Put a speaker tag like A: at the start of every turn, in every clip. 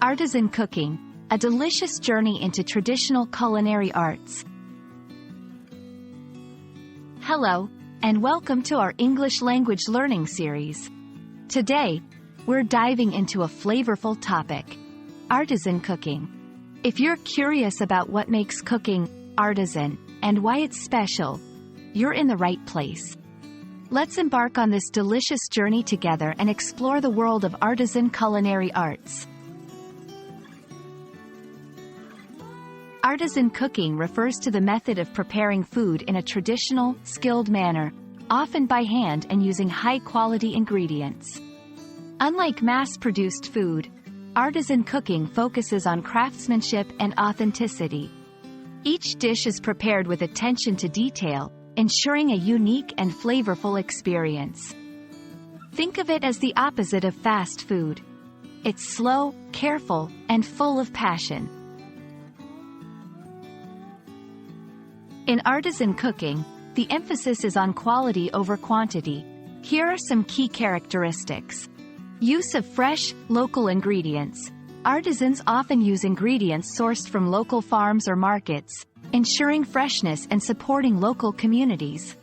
A: Artisan cooking, a delicious journey into traditional culinary arts. Hello, and welcome to our English language learning series. Today, we're diving into a flavorful topic: artisan cooking. If you're curious about what makes cooking artisan and why it's special, you're in the right place. Let's embark on this delicious journey together and explore the world of artisan culinary arts. Artisan cooking refers to the method of preparing food in a traditional, skilled manner, often by hand and using high-quality ingredients. Unlike mass-produced food, artisan cooking focuses on craftsmanship and authenticity. Each dish is prepared with attention to detail, ensuring a unique and flavorful experience. Think of it as the opposite of fast food. It's slow, careful, and full of passion. In artisan cooking, the emphasis is on quality over quantity. Here are some key characteristics. Use of fresh, local ingredients. Artisans often use ingredients sourced from local farms or markets, ensuring freshness and supporting local communities.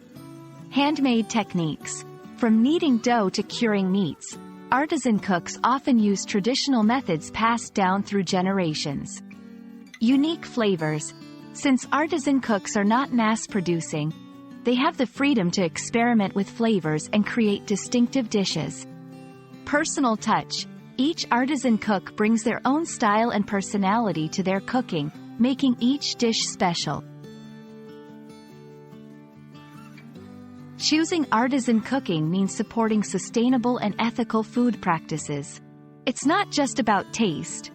A: Handmade techniques. From kneading dough to curing meats, artisan cooks often use traditional methods passed down through generations. Unique flavors. Since artisan cooks are not mass-producing, they have the freedom to experiment with flavors and create distinctive dishes. Personal touch. Each artisan cook brings their own style and personality to their cooking, making each dish special. Choosing artisan cooking means supporting sustainable and ethical food practices. It's not just about taste.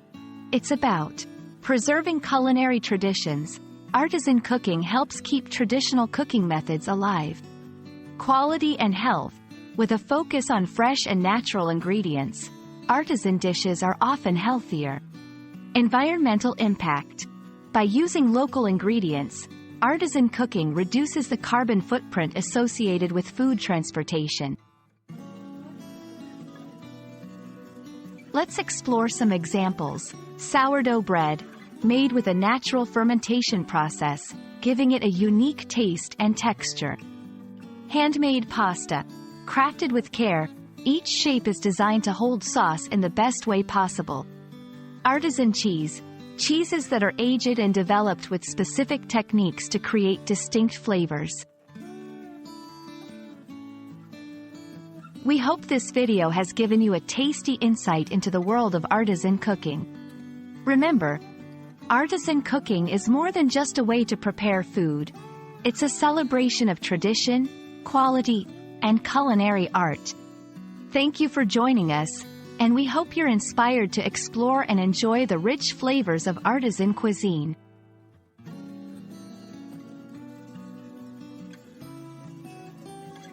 A: It's about preserving culinary traditions. Artisan cooking helps keep traditional cooking methods alive. Quality and health. With a focus on fresh and natural ingredients, artisan dishes are often healthier. Environmental impact. By using local ingredients, artisan cooking reduces the carbon footprint associated with food transportation. Let's explore some examples. Sourdough bread, made with a natural fermentation process, giving it a unique taste and texture. Handmade pasta, crafted with care, each shape is designed to hold sauce in the best way possible. Artisan cheese, cheeses that are aged and developed with specific techniques to create distinct flavors. We hope this video has given you a tasty insight into the world of artisan cooking. Remember, artisan cooking is more than just a way to prepare food. It's a celebration of tradition, quality, and culinary art. Thank you for joining us, and we hope you're inspired to explore and enjoy the rich flavors of artisan cuisine.